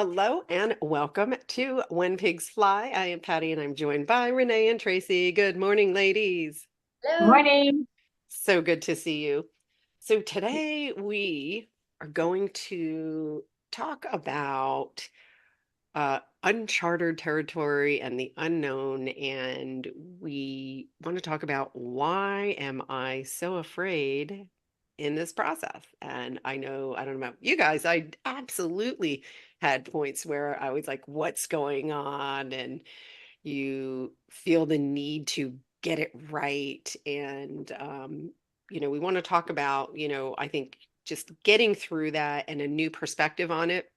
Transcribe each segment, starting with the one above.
Hello and welcome to When Pigs Fly. I am Patty and I'm joined by Renee and Tracy. Good morning, ladies. Hello. Morning. So good to see you. So today we are going to talk about uncharted territory and the unknown, and we want to talk about why am I so afraid in this process? And I don't know about you guys, I absolutely had points where I was like, what's going on? And you feel the need to get it right. And, we want to talk about, I think just getting through that and a new perspective on it.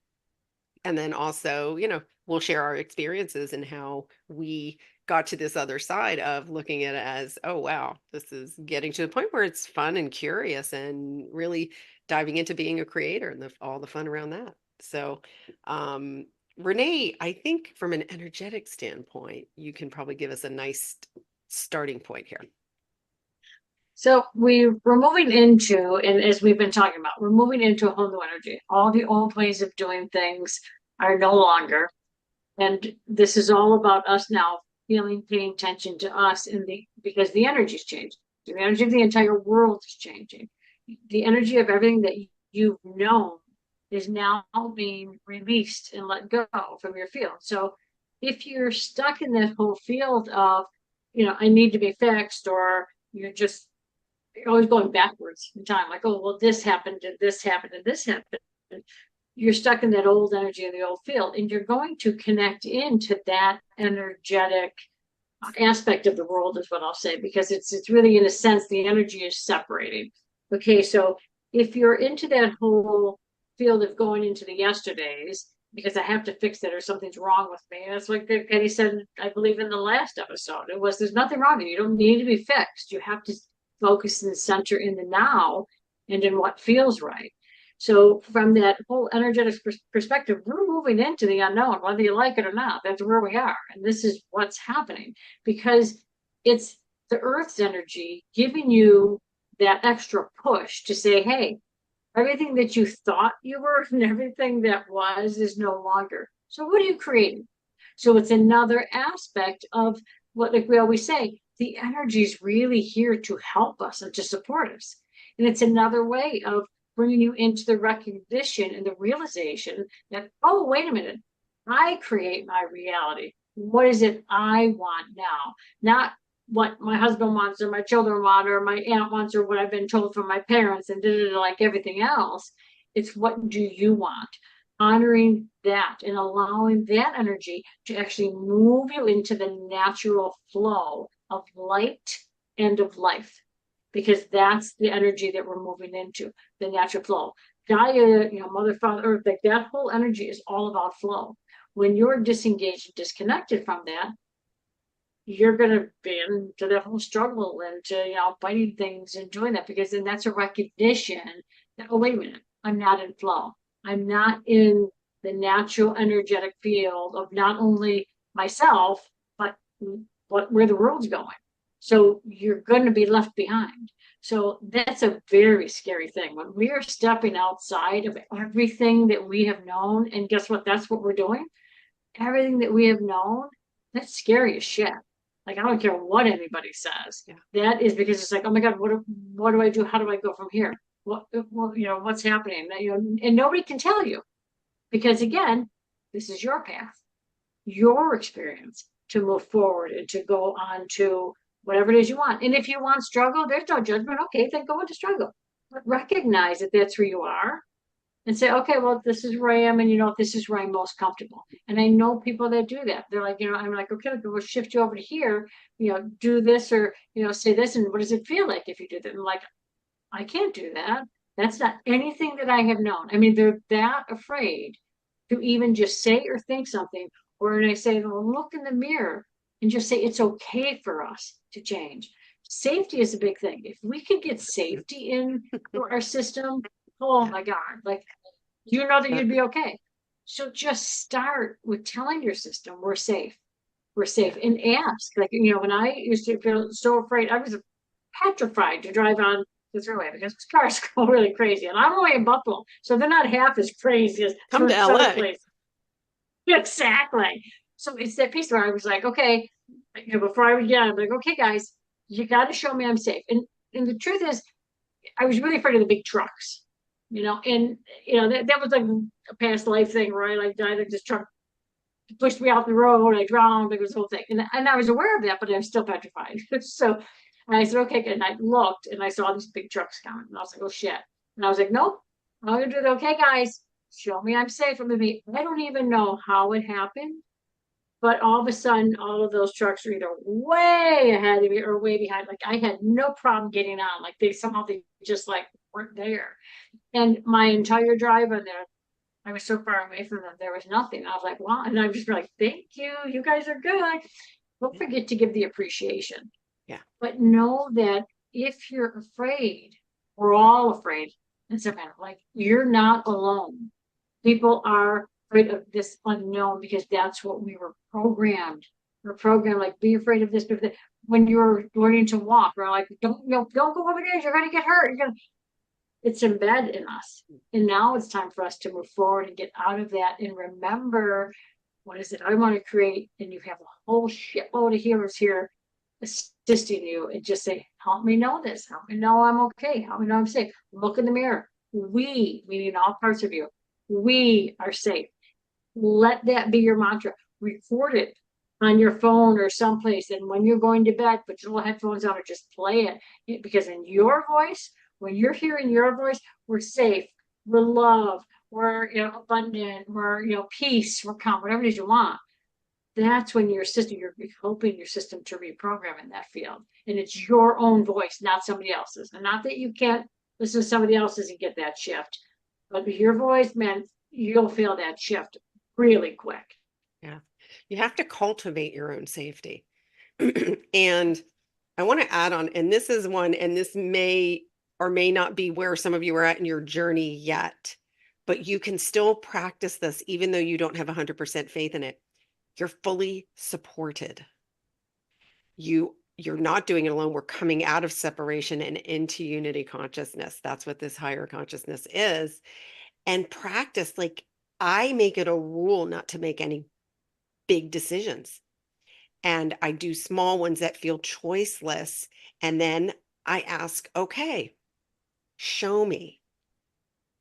And then also, we'll share our experiences and how we got to this other side of looking at it as, oh, wow, this is getting to the point where it's fun and curious and really diving into being a creator and all the fun around that. So, um, Renee, I think from an energetic standpoint, you can probably give us a nice starting point here. So we're moving into, and as we've been talking about, we're moving into a whole new energy. All the old ways of doing things are no longer. And this is all about us now feeling, paying attention to us because the energy is changing. The energy of the entire world is changing. The energy of everything that you've known is now being released and let go from your field. So if you're stuck in that whole field of, I need to be fixed, or you're always going backwards in time, like, oh, well, this happened, and this happened, and this happened. You're stuck in that old energy in the old field, and you're going to connect into that energetic aspect of the world, is what I'll say, because it's really, in a sense, the energy is separating. Okay, so if you're into that whole field of going into the yesterdays, because I have to fix it or something's wrong with me. And it's like Penny said, I believe in the last episode, it was there's nothing wrong with you. You don't need to be fixed. You have to focus and center in the now and in what feels right. So from that whole energetic perspective, we're moving into the unknown, whether you like it or not. That's where we are. And this is what's happening because it's the earth's energy giving you that extra push to say, hey, everything that you thought you were and everything that was is no longer. So what are you creating? So it's another aspect of what, like we always say, the energy is really here to help us and to support us. And it's another way of bringing you into the recognition and the realization that, oh, wait a minute, I create my reality. What is it I want now? Not what my husband wants or my children want or my aunt wants or what I've been told from my parents and like everything else. It's what do you want? Honoring that and allowing that energy to actually move you into the natural flow of light and of life, because that's the energy that we're moving into, the natural flow. Gaia, Mother, Father, Earth, like that whole energy is all about flow. When you're disengaged and disconnected from that, you're going to be into the whole struggle and to, fighting things and doing that, because then that's a recognition that, oh, wait a minute, I'm not in flow. I'm not in the natural energetic field of not only myself, but where the world's going. So you're going to be left behind. So that's a very scary thing when we are stepping outside of everything that we have known. And guess what? That's what we're doing. Everything that we have known, that's scary as shit. Like, I don't care what anybody says. Yeah. That is because it's like, oh my God, what do I do? How do I go from here? What's happening? And nobody can tell you, because again, this is your path, your experience to move forward and to go on to whatever it is you want. And if you want struggle, there's no judgment. Okay, then go into struggle. But recognize that that's who you are and say, okay, well, this is where I am, and this is where I'm most comfortable. And I know people that do that. They're like, I'm like, okay, we'll shift you over to here, do this, or say this, and what does it feel like if you do that? And I'm like, I can't do that. That's not anything that I have known. I mean, they're that afraid to even just say or think something. Or when I say, well, look in the mirror and just say it's okay for us to change. Safety is a big thing. If we could get safety in our system, oh Yeah. my God, like, that you'd be okay. So just start with telling your system we're safe. We're safe. Yeah. And ask. Like, when I used to feel so afraid, I was petrified to drive on the thruway because cars go really crazy. And I'm only in Buffalo, so they're not half as crazy as Come to some other LA. places. Exactly. So it's that piece where I was like, okay, before I would get I'm like, okay, guys, you got to show me I'm safe. And the truth is, I was really afraid of the big trucks, and that was like a past life thing, right? Like died of this truck pushed me off the road, I drowned, like this whole thing. And I was aware of that, but I was still petrified. So and I said, okay, good. And I looked and I saw these big trucks coming. And I was like, oh shit. And I was like, nope, I'm gonna do it. Okay, guys, show me I'm safe. I'm gonna be I don't even know how it happened, but all of a sudden all of those trucks were either way ahead of me or way behind. Like I had no problem getting on. Like they just like weren't there. And my entire drive on there, I was so far away from them, there was nothing. I was like, wow. And I was like, thank you. You guys are good. Don't forget to give the appreciation. Yeah. But know that if you're afraid, we're all afraid. It's a matter like you're not alone. People are afraid of this unknown because that's what we were programmed. We're programmed like be afraid of this. When you're learning to walk, we're like, don't go over there. You're gonna get hurt. It's embedded in us. And now it's time for us to move forward and get out of that and remember what is it I want to create. And you have a whole shitload of healers here assisting you and just say, help me know this. Help me know I'm okay. Help me know I'm safe. Look in the mirror. We, meaning all parts of you, we are safe. Let that be your mantra. Record it on your phone or someplace. And when you're going to bed, put your little headphones on or just play it. Because in your voice, when you're hearing your voice, we're safe, we're loved, we're abundant, we're peace, we're calm, whatever it is you want. That's when your system, you're helping your system to reprogram in that field. And it's your own voice, not somebody else's. And not that you can't listen to somebody else's and get that shift. But with your voice, man, you'll feel that shift really quick. Yeah. You have to cultivate your own safety. And I want to add on, and this is one, and this may or may not be where some of you are at in your journey yet, but you can still practice this even though you don't have 100% faith in it. You're fully supported. You're not doing it alone. We're coming out of separation and into unity consciousness. That's what this higher consciousness is. And practice, like I make it a rule not to make any big decisions. And I do small ones that feel choiceless. And then I ask, okay, show me.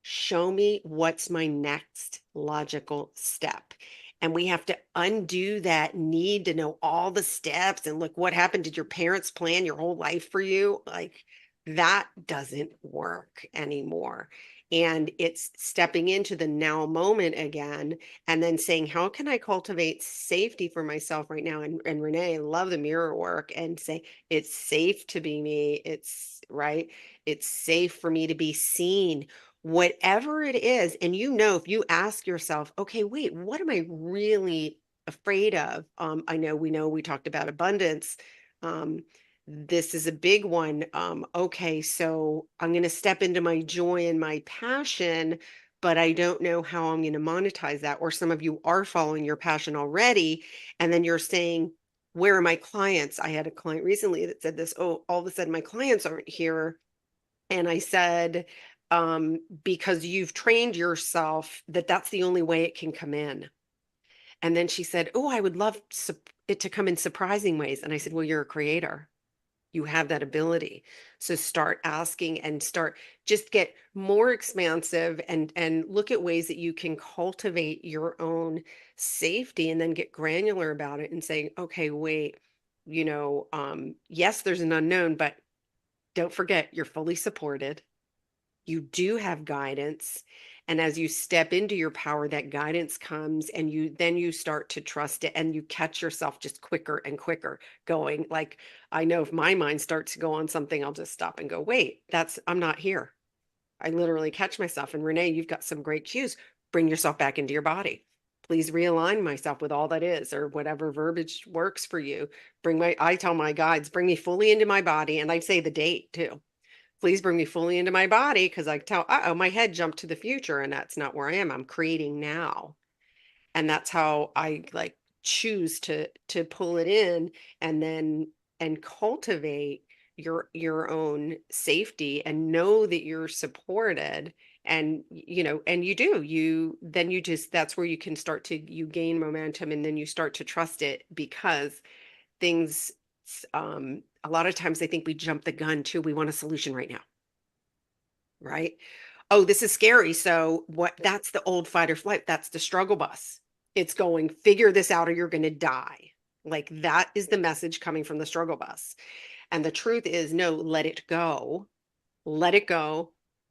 Show me what's my next logical step. And we have to undo that need to know all the steps and look what happened. Did your parents plan your whole life for you? Like that doesn't work anymore. And it's stepping into the now moment again and then saying, how can I cultivate safety for myself right now? And Renee, I love the mirror work and say, it's safe to be me. It's right. It's safe for me to be seen whatever it is. And if you ask yourself, okay, wait, what am I really afraid of? We know we talked about abundance. Um, this is a big one. Okay, so I'm going to step into my joy and my passion, but I don't know how I'm going to monetize that. Or some of you are following your passion already, and then you're saying, where are my clients? I had a client recently that said this, oh, all of a sudden my clients aren't here. And I said, because you've trained yourself that that's the only way it can come in. And then she said, oh, I would love it to come in surprising ways. And I said, well, you're a creator. You have that ability. So start asking and just get more expansive and look at ways that you can cultivate your own safety and then get granular about it and say, okay, wait, yes, there's an unknown, but don't forget you're fully supported. You do have guidance. And as you step into your power, that guidance comes and you start to trust it and you catch yourself just quicker and quicker going like, I know if my mind starts to go on something, I'll just stop and go, wait, I'm not here. I literally catch myself. And Renee, you've got some great cues. Bring yourself back into your body. Please realign myself with all that is, or whatever verbiage works for you. I tell my guides, bring me fully into my body. And I say the date too. Please bring me fully into my body because I tell, oh, my head jumped to the future and that's not where I am. I'm creating now. And that's how I like choose to pull it in and then and cultivate your own safety and know that you're supported And and you do, you just, that's where you can start to, you gain momentum, and then you start to trust it, because things, a lot of times I think we jump the gun too. We want a solution right now, right? Oh, this is scary. So what, that's the old fight or flight. That's the struggle bus. It's going, figure this out or you're going to die. Like that is the message coming from the struggle bus. And the truth is, no, let it go,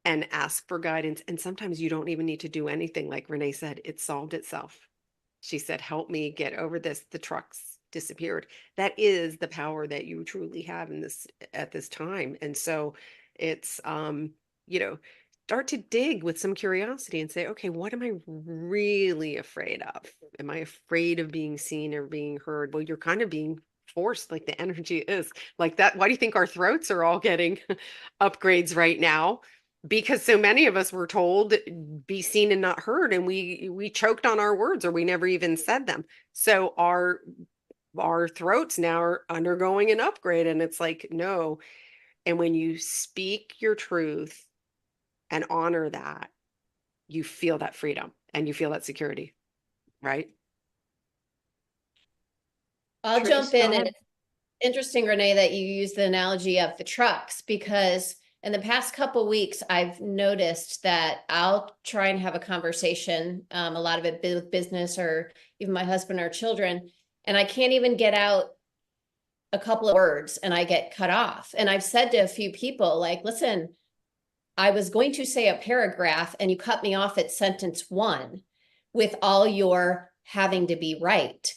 and ask for guidance. And sometimes you don't even need to do anything. Like Renee said, it solved itself. She said, help me get over this. The trucks disappeared. That is the power that you truly have in this, at this time. And so it's, you know, start to dig with some curiosity and say, okay, what am I really afraid of? Am I afraid of being seen or being heard? Well, you're kind of being forced, like the energy is like that. Why do you think our throats are all getting upgrades right now? Because so many of us were told be seen and not heard, and we choked on our words, or we never even said them. So our throats now are undergoing an upgrade, and it's like, no. And when you speak your truth and honor that, you feel that freedom and you feel that security, right? I'll Trace, jump go in, and ahead. it's interesting, Renee, that you use the analogy of the trucks, because in the past couple weeks, I've noticed that I'll try and have a conversation, a lot of it with business or even my husband or children, and I can't even get out a couple of words and I get cut off. And I've said to a few people, like, listen, I was going to say a paragraph and you cut me off at sentence one with all your having to be right.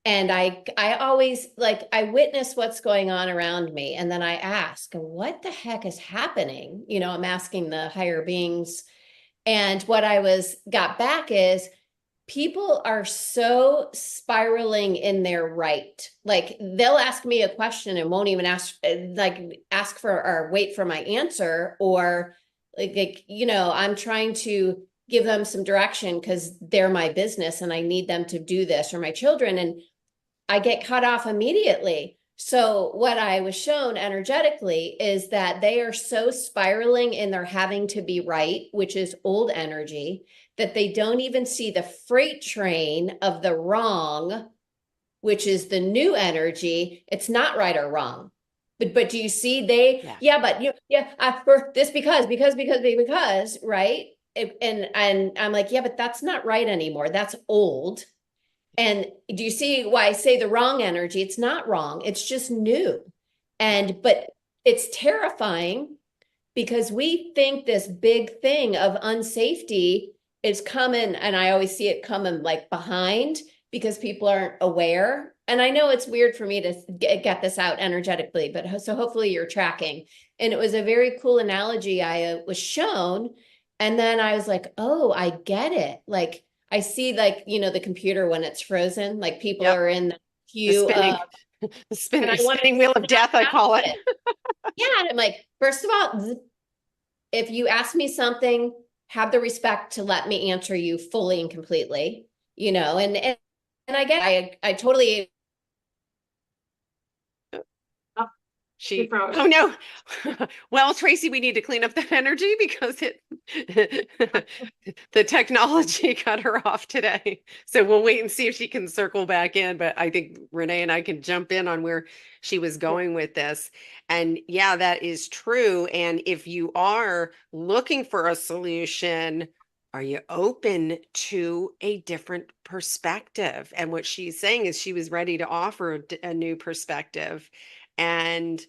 And I always, like, I witness what's going on around me, and then I ask, what the heck is happening? I'm asking the higher beings. And what I was got back is, people are so spiraling in their right. Like, they'll ask me a question and won't even ask for or wait for my answer, or I'm trying to give them some direction because they're my business and I need them to do this, or my children, and I get cut off immediately. So what I was shown energetically is that they are so spiraling in their having to be right, which is old energy, that they don't even see the freight train of the wrong, which is the new energy. It's not right or wrong. But do you see, Yeah. but for this, because, right? And I'm like, yeah, but that's not right anymore. That's old. And do you see why I say the wrong energy? It's not wrong. It's just new. Yeah. But it's terrifying because we think this big thing of unsafety is coming. And I always see it coming like behind, because people aren't aware. And I know it's weird for me to get this out energetically, but so hopefully you're tracking. And it was a very cool analogy I was shown. And then I was like, oh, I get it. Like, I see, like, the computer when it's frozen, like people Yep. are in the The queue of, spinning, the and I want spinning wheel of to death, I stop call it. it. Yeah. And I'm like, first of all, if you ask me something, have the respect to let me answer you fully and completely, and I totally. Oh, she She, froze. oh no. Well, Tracy, we need to clean up that energy because the technology cut her off today. So we'll wait and see if she can circle back in. But I think Renee and I can jump in on where she was Yeah. going with this. And yeah, that is true. And if you are looking for a solution, are you open to a different perspective? And what she's saying is she was ready to offer a new perspective. And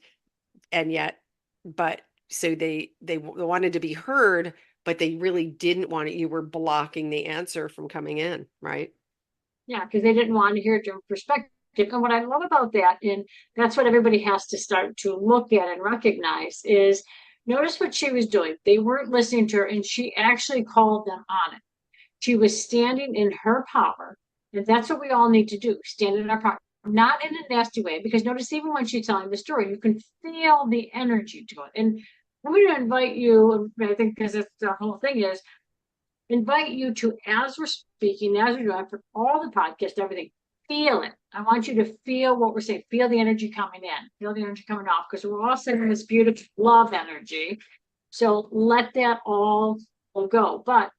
yet, but so they wanted to be heard, but they really didn't want it. You were blocking the answer from coming in, right? Yeah, because they didn't want to hear a different perspective. And what I love about that, and that's what everybody has to start to look at and recognize, is notice what she was doing. They weren't listening to her, and she actually called them on it. She was standing in her power. And that's what we all need to do, stand in our power, not in a nasty way. Because notice, even when she's telling the story, you can feel the energy to it. And I'm going to invite you, I think, because the whole thing is, invite you to, as we're speaking, as we're doing for all the podcasts, everything, feel it. I want you to feel what we're saying. Feel the energy coming in, feel the energy coming off, because we're all sending this beautiful love energy. So let that all will go. But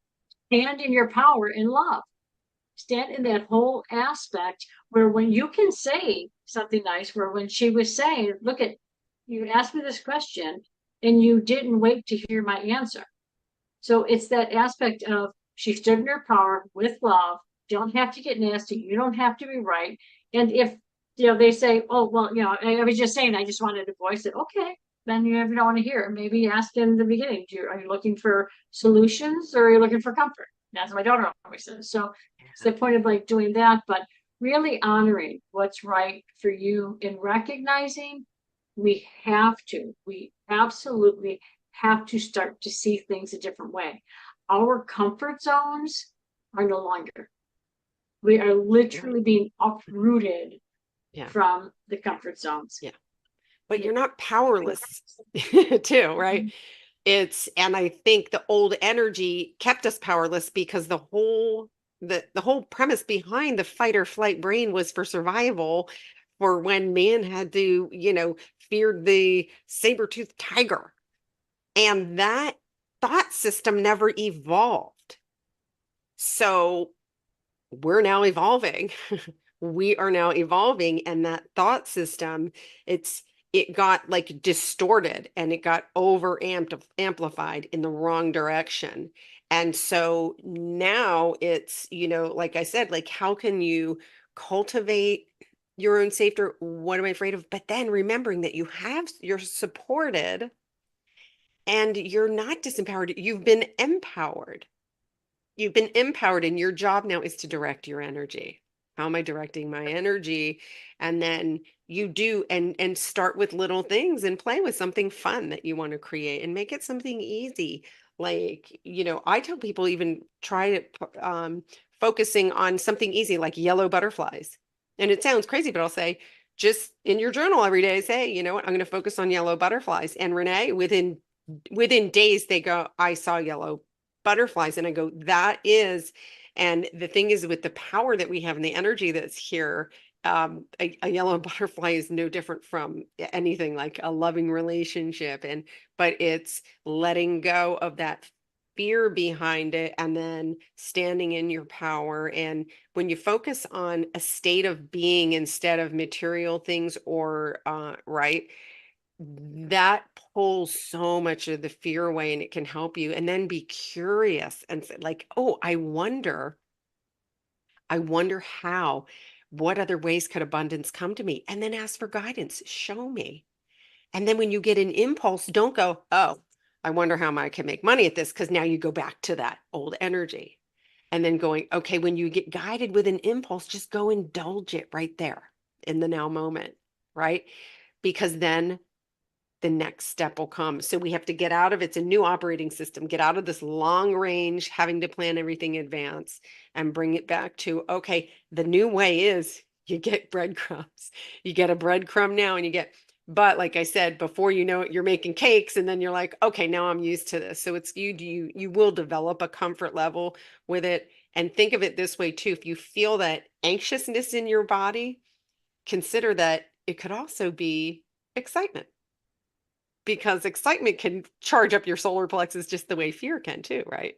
stand in your power in love. Stand in that whole aspect where when you can say something nice, where when she was saying, look at, you asked me this question and you didn't wait to hear my answer. So it's that aspect of she stood in her power with love. Don't have to get nasty. You don't have to be right. And if they say, "Oh well, I was just saying, I just wanted to voice it." Okay, then you don't want to hear it. Maybe ask in the beginning. Are you looking for solutions or are you looking for comfort? That's what my daughter always says. So it's the point of like doing that, but really honoring what's right for you and recognizing we absolutely have to start to see things a different way. Our comfort zones are no longer. We are Right. literally being uprooted Yeah. from the comfort zones. Yeah. But Yeah. you're not powerless too, right? And I think the old energy kept us powerless because the whole premise behind the fight or flight brain was for survival, for when man had to, fear the saber-toothed tiger. And that thought system never evolved. So we're now evolving. We are now evolving, and that thought system, it got like distorted and it got over amplified in the wrong direction. And so now it's, like I said, like how can you cultivate your own safety? What am I afraid of? But then remembering that you're supported and you're not disempowered. You've been empowered. You've been empowered, and your job now is to direct your energy. How am I directing my energy? And then you do and start with little things and play with something fun that you want to create and make it something easy. Like, I tell people even try to focusing on something easy like yellow butterflies. And it sounds crazy, but I'll say just in your journal every day, say, you know what, I'm going to focus on yellow butterflies. And Renee, within days, they go, I saw yellow butterflies. And I go, that is, and the thing is with the power that we have and the energy that's here, a yellow butterfly is no different from anything like a loving relationship. But it's letting go of that fear behind it and then standing in your power. And when you focus on a state of being instead of material things or, right, that pulls so much of the fear away and it can help you. And then be curious and say, like, oh, I wonder how, what other ways could abundance come to me? And then ask for guidance. Show me. And then when you get an impulse, don't go, oh, I wonder how I can make money at this, because now you go back to that old energy. And then going, okay, when you get guided with an impulse, just go indulge it right there in the now moment, right? Because then the next step will come. So we have to get out of it's a new operating system, get out of this long range, having to plan everything in advance and bring it back to, okay, the new way is you get breadcrumbs. You get a breadcrumb now and but like I said, before you know it, you're making cakes and then you're like, okay, now I'm used to this. So it's you will develop a comfort level with it. And think of it this way too. If you feel that anxiousness in your body, consider that it could also be excitement, because excitement can charge up your solar plexus just the way fear can too, right?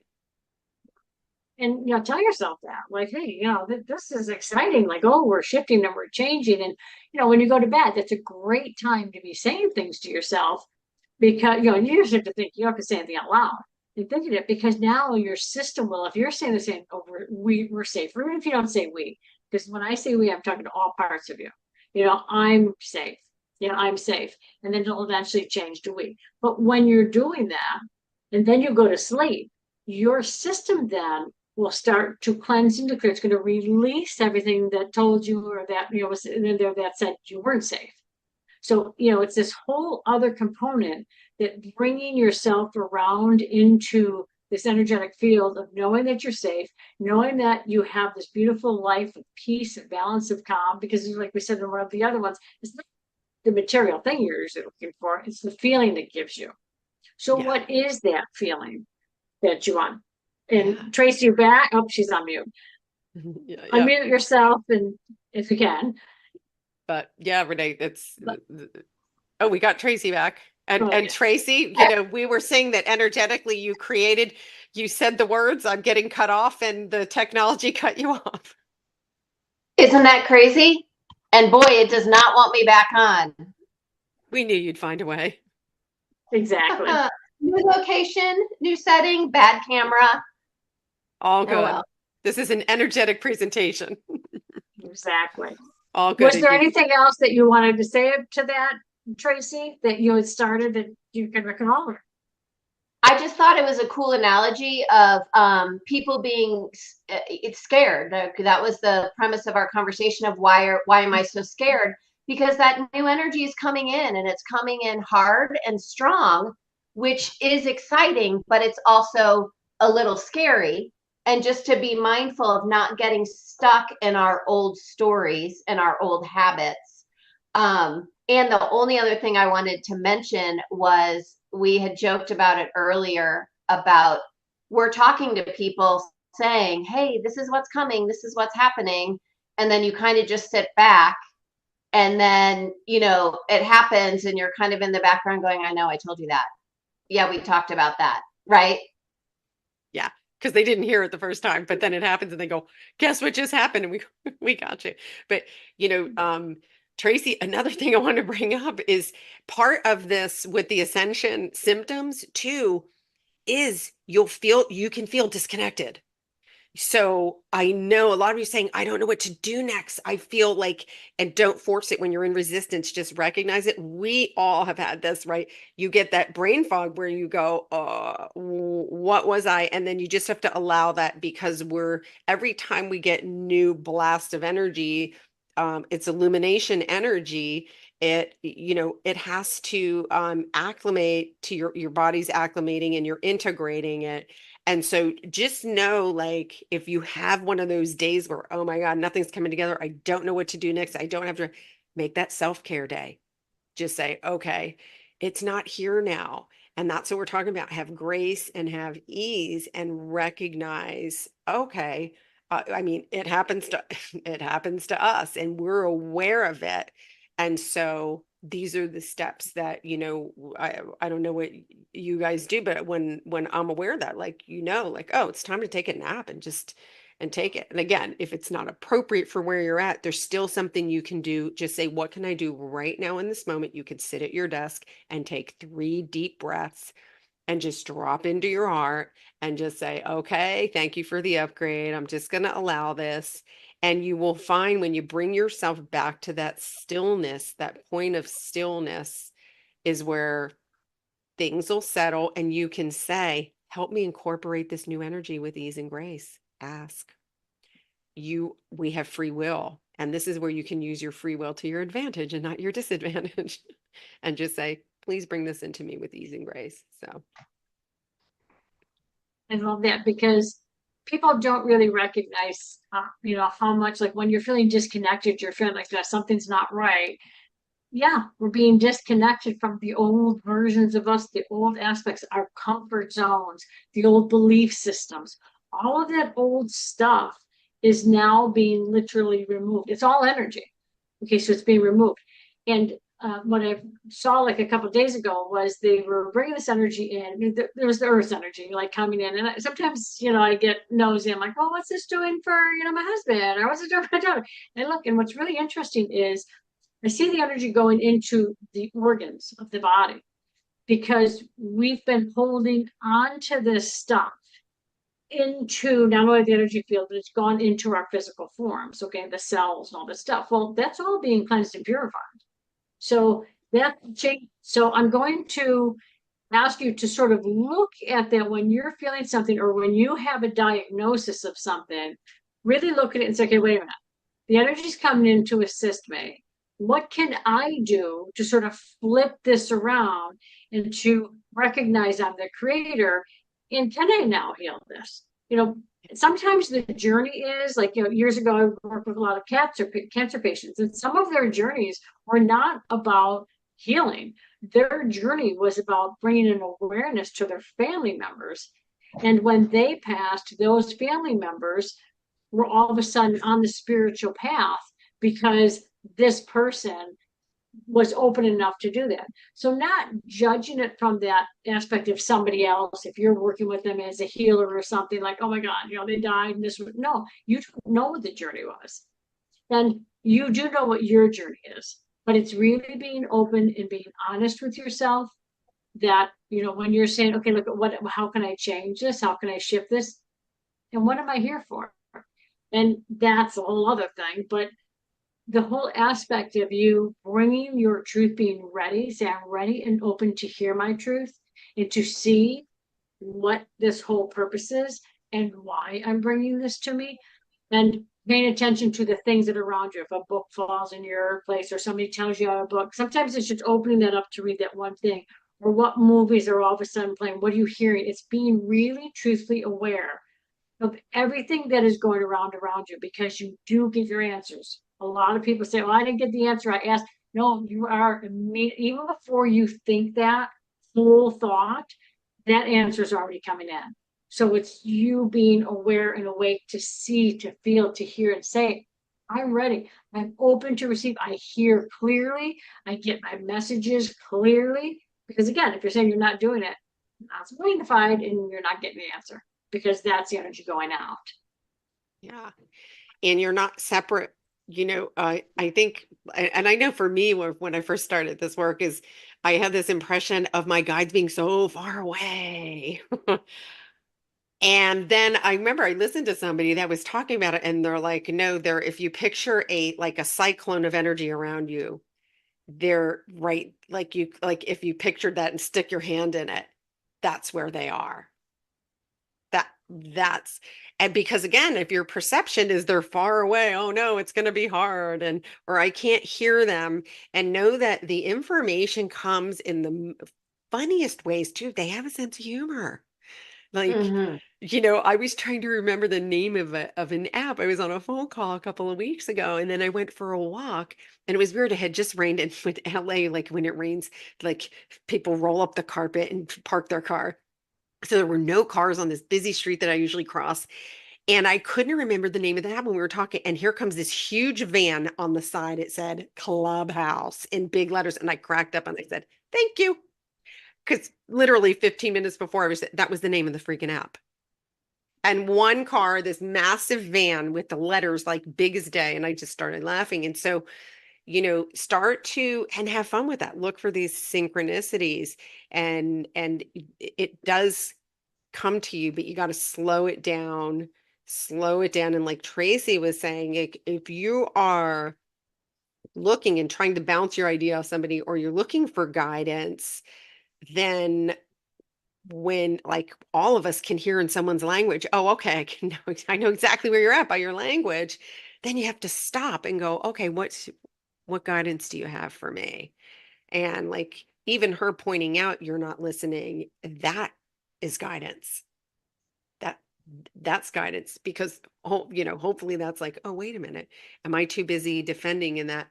And tell yourself that, like, hey, this is exciting. Like, oh, we're shifting and we're changing. And when you go to bed, that's a great time to be saying things to yourself, because you just have to think. You don't have to say anything out loud. You're thinking it because now your system will. If you're saying the same, oh, we're safe. Even if you don't say we, because when I say we, I'm talking to all parts of you. I'm safe. I'm safe, and then it'll eventually change to we. But when you're doing that, and then you go to sleep, your system then will start to cleanse and clear. It's going to release everything that told you, or that was in there that said you weren't safe. So it's this whole other component, that bringing yourself around into this energetic field of knowing that you're safe, knowing that you have this beautiful life of peace and balance of calm. Because like we said in one of the other ones, it's not the material thing you're usually looking for, it's the feeling that gives you. So Yeah. what is that feeling that you want? Yeah. And Tracy, you back? Oh, she's on mute. Yeah. Yeah. Unmute yourself, and if you can. But yeah, Renee, it's But, oh, we got Tracy back. And oh, and yeah. Tracy, we were saying that energetically you created You said the words, I'm getting cut off, and the technology cut you off. Isn't that crazy? And boy, it does not want me back on. We knew you'd find a way. Exactly. New location, new setting, bad camera. All Oh good. well. This is an energetic presentation. Exactly. All good. Was And there you, anything else that you wanted to say to that, Tracy, that you had started that you can recall? I just thought it was a cool analogy of people being it's scared. That was the premise of our conversation of why am I so scared? Because that new energy is coming in and it's coming in hard and strong, which is exciting, but it's also a little scary. And just to be mindful of not getting stuck in our old stories and our old habits. And the only other thing I wanted to mention was we had joked about it earlier about we're talking to people saying, hey, this is what's coming, this is what's happening. And then you kind of just sit back and then, it happens and you're kind of in the background going, I know, I told you that. Yeah, we talked about that. Right. yeah, because they didn't hear it the first time, but then it happens and they go, guess what just happened? And we got you. But, Tracy, another thing I want to bring up is part of this with the ascension symptoms too, is you can feel disconnected. So I know a lot of you saying, I don't know what to do next. I feel like, and don't force it when you're in resistance, just recognize it. We all have had this, right? You get that brain fog where you go, what was I? And then you just have to allow that because every time we get new blast of energy, it's illumination energy. It has to acclimate to your body's acclimating and you're integrating it. And so just know, like, if you have one of those days where, oh my God, nothing's coming together, I don't know what to do next, I don't have to make that self-care day. Just say, okay, it's not here now. And that's what we're talking about. Have grace and have ease and recognize, okay, I mean, it happens to it happens to us and we're aware of it. And so these are the steps that, I don't know what you guys do, but when I'm aware of that, like, like, oh, it's time to take a nap and take it. And again, if it's not appropriate for where you're at, there's still something you can do. Just say, what can I do right now in this moment? You could sit at your desk and take 3 deep breaths and just drop into your heart and just say, okay, thank you for the upgrade. I'm just going to allow this. And you will find when you bring yourself back to that stillness, that point of stillness is where things will settle and you can say, help me incorporate this new energy with ease and grace. Ask. We have free will. And this is where you can use your free will to your advantage and not your disadvantage. And just say, please bring this into me with ease and grace. So I love that because people don't really recognize, how much, like when you're feeling disconnected, you're feeling like that something's not right. Yeah, we're being disconnected from the old versions of us, the old aspects, our comfort zones, the old belief systems. All of that old stuff is now being literally removed. It's all energy. Okay, so it's being removed. And what I saw like a couple of days ago was they were bringing this energy in. There was the earth's energy like coming in, and sometimes I get nosy. I'm like, well, what's this doing for my husband, or what's it doing for my daughter? And look, and what's really interesting is I see the energy going into the organs of the body because we've been holding on to this stuff into not only the energy field, but it's gone into our physical forms. Okay, the cells and all this stuff. Well, that's all being cleansed and purified. So that change. So I'm going to ask you to sort of look at that when you're feeling something or when you have a diagnosis of something. Really look at it and say, okay, wait a minute. The energy's coming in to assist me. What can I do to sort of flip this around and to recognize I'm the creator? And can I now heal this? Sometimes the journey is like, years ago, I worked with a lot of cancer patients, and some of their journeys were not about healing. Their journey was about bringing an awareness to their family members. And when they passed, those family members were all of a sudden on the spiritual path because this person was open enough to do that. So not judging it from that aspect of somebody else, if you're working with them as a healer or something like, oh my God, they died and this was, no, you don't know what the journey was. And you do know what your journey is, but it's really being open and being honest with yourself that, when you're saying, okay, look, how can I change this? How can I shift this? And what am I here for? And that's a whole other thing, but the whole aspect of you bringing your truth, being ready, say, I'm ready and open to hear my truth and to see what this whole purpose is and why I'm bringing this to me, and paying attention to the things that are around you. If a book falls in your place or somebody tells you a book, sometimes it's just opening that up to read that one thing. Or what movies are all of a sudden playing? What are you hearing? It's being really truthfully aware of everything that is going around you, because you do get your answers. A lot of people say, well, I didn't get the answer I asked. No, you are, even before you think that whole thought, that answer is already coming in. So it's you being aware and awake to see, to feel, to hear, and say, I'm ready. I'm open to receive. I hear clearly. I get my messages clearly. Because again, if you're saying you're not doing it, that's magnified and you're not getting the answer, because that's the energy going out. Yeah. And you're not separate. I think, and I know for me, when I first started this work, is I had this impression of my guides being so far away. And then I remember I listened to somebody that was talking about it, and they're like, no, if you picture a cyclone of energy around you, they're right, like if you pictured that and stick your hand in it, that's where they are. That's and because again, if your perception is they're far away, oh no, it's going to be hard, and or I can't hear them, and know that the information comes in the funniest ways too. They have a sense of humor. Like, Mm-hmm. I was trying to remember the name of an app. I was on a phone call a couple of weeks ago, and then I went for a walk, and it was weird. It had just rained, and with LA, like when it rains, like people roll up the carpet and park their car. So there were no cars on this busy street that I usually cross. And I couldn't remember the name of the app when we were talking. And here comes this huge van on the side. It said Clubhouse in big letters. And I cracked up and I said, thank you. Because literally 15 minutes before that was the name of the freaking app. And one car, this massive van with the letters like big as day. And I just started laughing. And so, start to and have fun with that. Look for these synchronicities, and it does come to you, but you got to slow it down. And like Tracy was saying, if you are looking and trying to bounce your idea off somebody, or you're looking for guidance, then when like all of us can hear in someone's language, oh, okay, I know exactly where you're at by your language, then you have to stop and go, okay, what guidance do you have for me? And like even her pointing out you're not listening, that is guidance. that that's guidance, because hopefully that's like, oh wait a minute, am I too busy defending? And that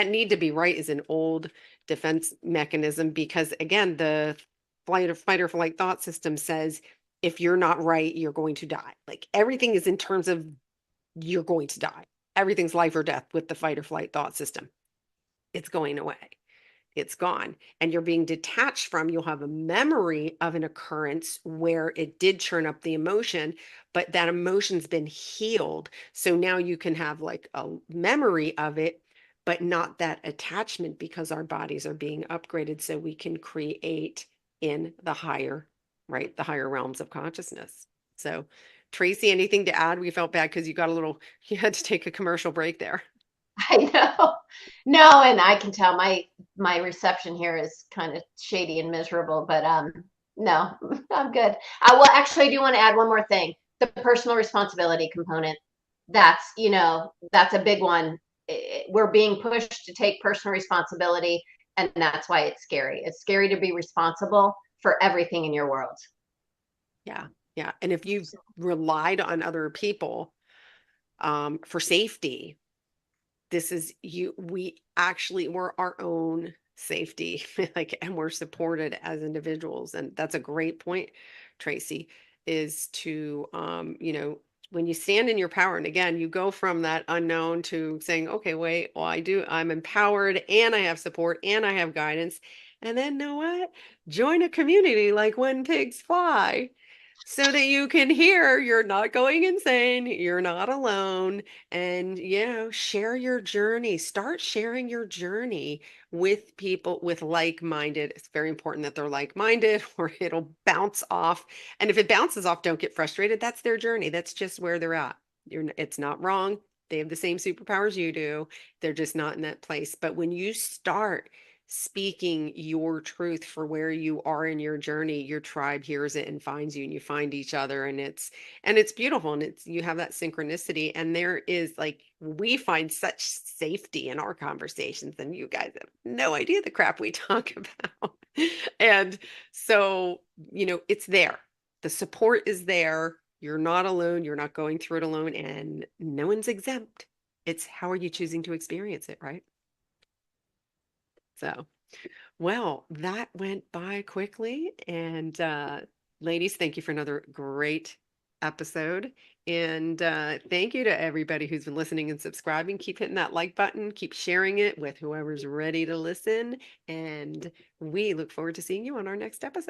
need to be right is an old defense mechanism, because again, the fight or flight thought system says if you're not right, you're going to die. Like everything is in terms of you're going to die. Everything's life or death with the fight or flight thought system. It's going away, it's gone, and you're being detached from. You'll have a memory of an occurrence where it did churn up the emotion, but that emotion's been healed. So now you can have like a memory of it, but not that attachment, because our bodies are being upgraded so we can create in the higher, right? The higher realms of consciousness. So, Tracy, anything to add? We felt bad because you had to take a commercial break there. I know. No, and I can tell my reception here is kind of shady and miserable, but no, I'm good. Well, actually, I do want to add one more thing. The personal responsibility component. That's a big one. We're being pushed to take personal responsibility, and that's why it's scary. It's scary to be responsible for everything in your world. Yeah. Yeah. And if you've relied on other people for safety, we're our own safety, like, and we're supported as individuals. And that's a great point, Tracy, is to, when you stand in your power, and again, you go from that unknown to saying, okay, wait, well, I'm empowered and I have support and I have guidance. And then know what? Join a community like When Pigs Fly so that you can hear you're not going insane, you're not alone, and share your journey. Start sharing your journey with people with like-minded. It's very important that they're like-minded or it'll bounce off. And if it bounces off, don't get frustrated. That's their journey. That's just where they're at. It's not wrong. They have the same superpowers you do. They're just not in that place. But when you start speaking your truth for where you are in your journey, your tribe hears it and finds you, and you find each other, and it's beautiful, and it's you have that synchronicity, and there is like we find such safety in our conversations, and you guys have no idea the crap we talk about. And so, it's there. The support is there. You're not alone. You're not going through it alone, and no one's exempt. It's how are you choosing to experience it, right? So, well, that went by quickly. And ladies, thank you for another great episode. And thank you to everybody who's been listening and subscribing. Keep hitting that like button, keep sharing it with whoever's ready to listen. And we look forward to seeing you on our next episode.